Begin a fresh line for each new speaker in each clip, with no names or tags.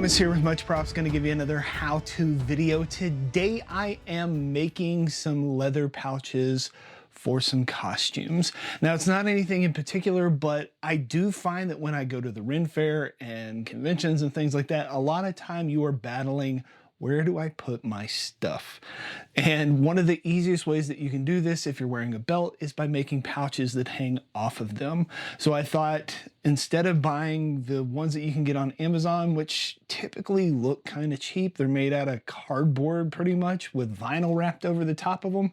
Thomas here with Much Props, going to give you another how-to video. Today I am making some leather pouches for some costumes. Now it's not anything in particular, but I do find that when I go to the Ren Fair and conventions and things like that, a lot of time you are battling, where do I put my stuff? And one of the easiest ways that you can do this if you're wearing a belt is by making pouches that hang off of them. So I thought, instead of buying the ones that you can get on Amazon, which typically look kind of cheap, they're made out of cardboard pretty much with vinyl wrapped over the top of them,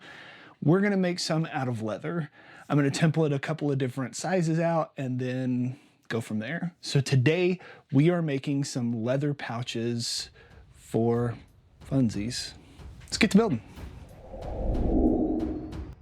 we're gonna make some out of leather. I'm gonna template a couple of different sizes out and then go from there. So today we are making some leather pouches for funsies. Let's get to building.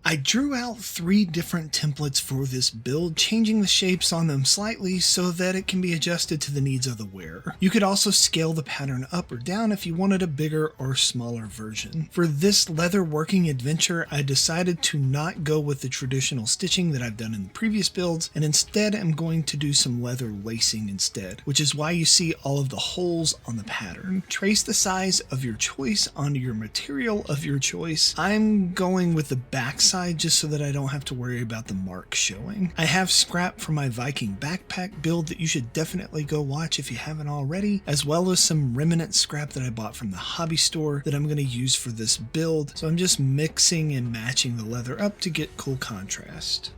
I drew out 3 different templates for this build, changing the shapes on them slightly so that it can be adjusted to the needs of the wearer. You could also scale the pattern up or down if you wanted a bigger or smaller version. For this leather working adventure, I decided to not go with the traditional stitching that I've done in the previous builds, and instead I'm going to do some leather lacing instead, which is why you see all of the holes on the pattern. Trace the size of your choice onto your material of your choice. I'm going with the back side just so that I don't have to worry about the mark showing. I have scrap from my Viking backpack build that you should definitely go watch if you haven't already, as well as some remnant scrap that I bought from the hobby store that I'm going to use for this build. So I'm just mixing and matching the leather up to get cool contrast.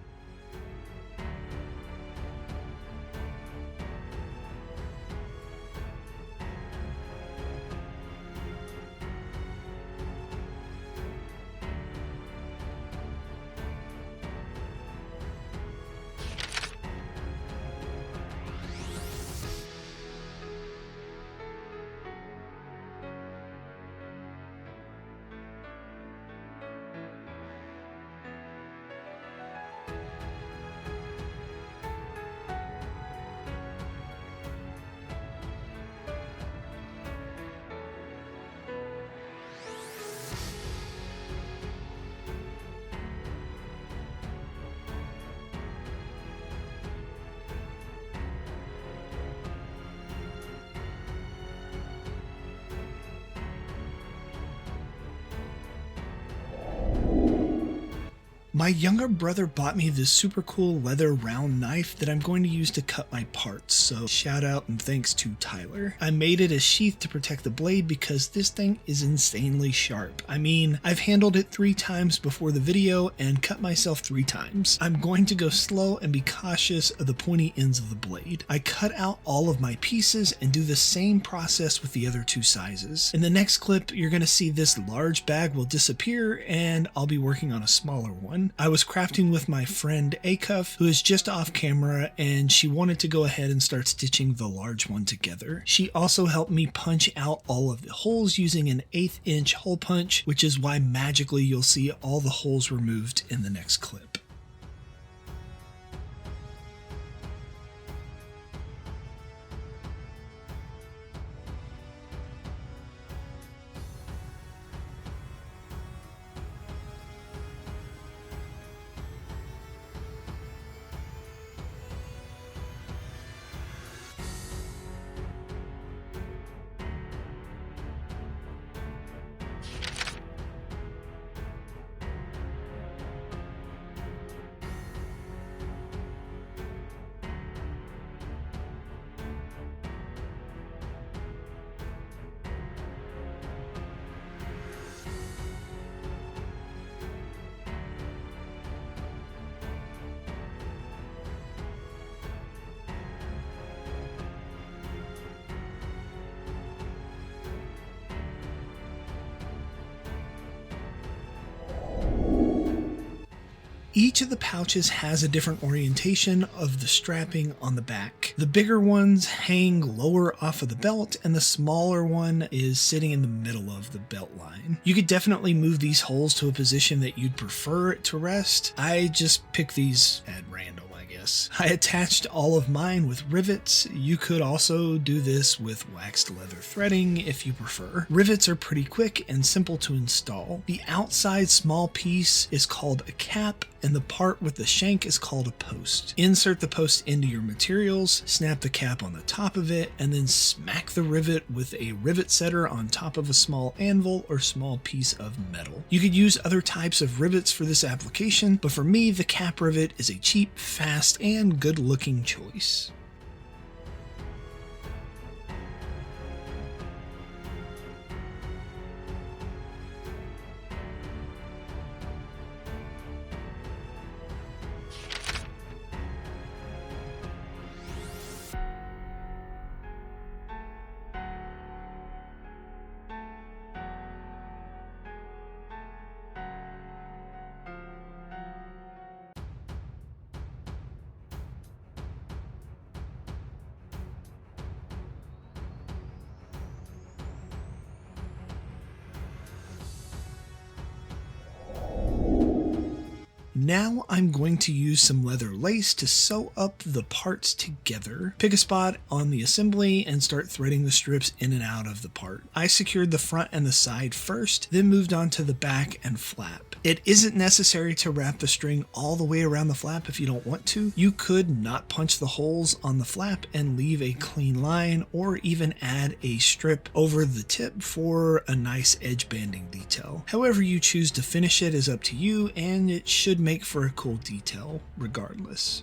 My younger brother bought me this super cool leather round knife that I'm going to use to cut my parts, so shout out and thanks to Tyler. I made it a sheath to protect the blade because this thing is insanely sharp. I mean, I've handled it 3 times before the video and cut myself 3 times. I'm going to go slow and be cautious of the pointy ends of the blade. I cut out all of my pieces and do the same process with the other 2 sizes. In the next clip, you're going to see this large bag will disappear and I'll be working on a smaller one. I was crafting with my friend Acuff, who is just off camera, and she wanted to go ahead and start stitching the large one together. She also helped me punch out all of the holes using an 1/8 inch hole punch, which is why magically you'll see all the holes removed in the next clip. Each of the pouches has a different orientation of the strapping on the back. The bigger ones hang lower off of the belt, and the smaller one is sitting in the middle of the belt line. You could definitely move these holes to a position that you'd prefer it to rest. I just pick these at random, I guess. bias. I attached all of mine with rivets. You could also do this with waxed leather threading if you prefer. Rivets are pretty quick and simple to install. The outside small piece is called a cap, and the part with the shank is called a post. Insert the post into your materials, snap the cap on the top of it, and then smack the rivet with a rivet setter on top of a small anvil or small piece of metal. You could use other types of rivets for this application, but for me, the cap rivet is a cheap, fast, and good-looking choice. Now I'm going to use some leather lace to sew up the parts together. Pick a spot on the assembly and start threading the strips in and out of the part. I secured the front and the side first, then moved on to the back and flap. It isn't necessary to wrap the string all the way around the flap if you don't want to. You could not punch the holes on the flap and leave a clean line, or even add a strip over the tip for a nice edge banding detail. However you choose to finish it is up to you, and it should make for a cool detail regardless.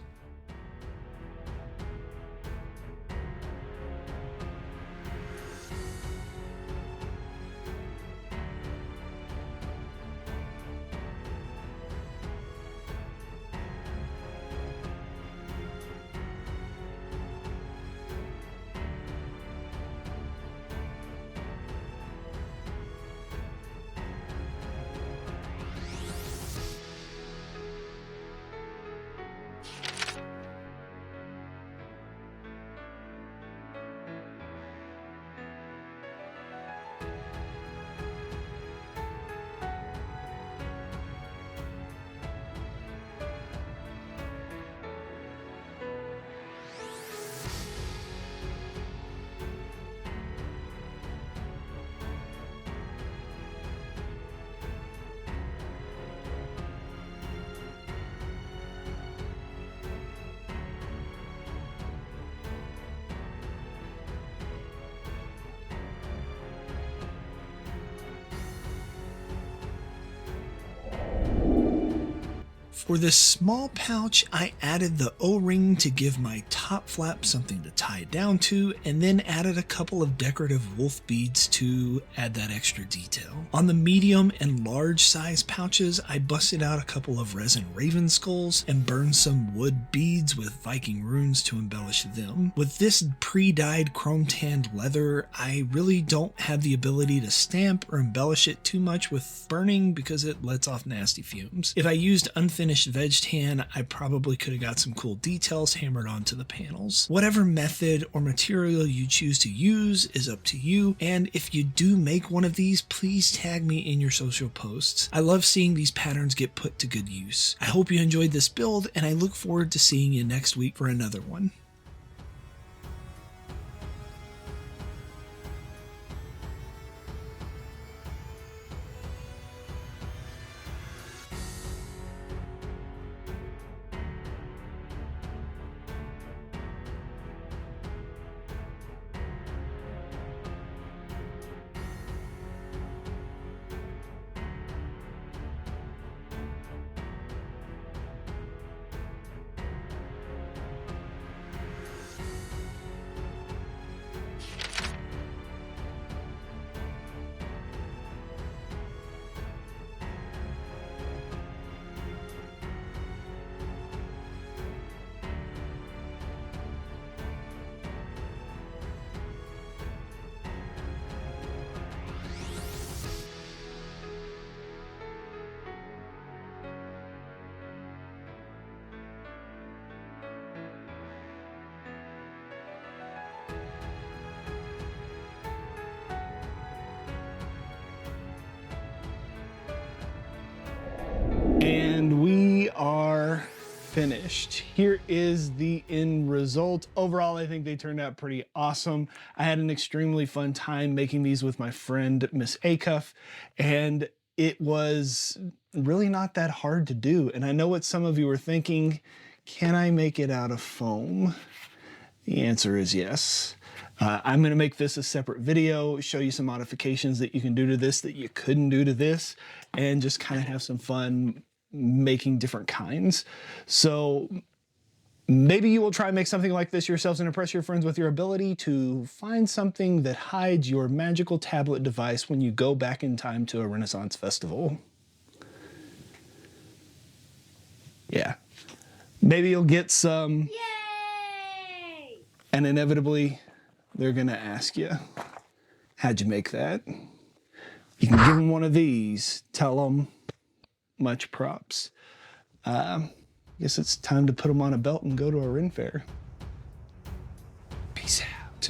For this small pouch, I added the O-ring to give my top flap something to tie down to, and then added a couple of decorative wolf beads to add that extra detail. On the medium and large size pouches, I busted out a couple of resin raven skulls and burned some wood beads with Viking runes to embellish them. With this pre-dyed chrome tanned leather, I really don't have the ability to stamp or embellish it too much with burning because it lets off nasty fumes. If I used unfinished veg tan, I probably could have got some cool details hammered onto the panels. Whatever method or material you choose to use is up to you, and if you do make one of these, please tag me in your social posts. I love seeing these patterns get put to good use. I hope you enjoyed this build, and I look forward to seeing you next week for another one. finished. Here is the end result. Overall, I think they turned out pretty awesome. I had an extremely fun time making these with my friend, Miss Acuff, and it was really not that hard to do. And I know what some of you are thinking, can I make it out of foam? The answer is yes. I'm going to make this a separate video, show you some modifications that you can do to this that you couldn't do to this, and just kind of have some fun making different kinds. So maybe you will try and make something like this yourselves and impress your friends with your ability to find something that hides your magical tablet device when you go back in time to a Renaissance festival. Yeah. Maybe you'll get some.
Yay!
And inevitably, they're going to ask you, how'd you make that? You can give them one of these, tell them much props. Guess it's time to put them on a belt and go to a Ren Fair. Peace out.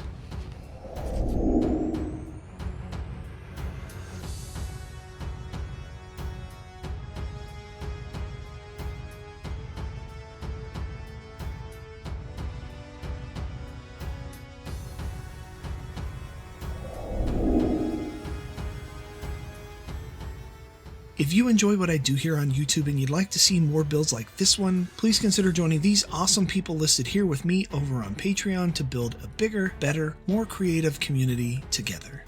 If you enjoy what I do here on YouTube and you'd like to see more builds like this one, please consider joining these awesome people listed here with me over on Patreon to build a bigger, better, more creative community together.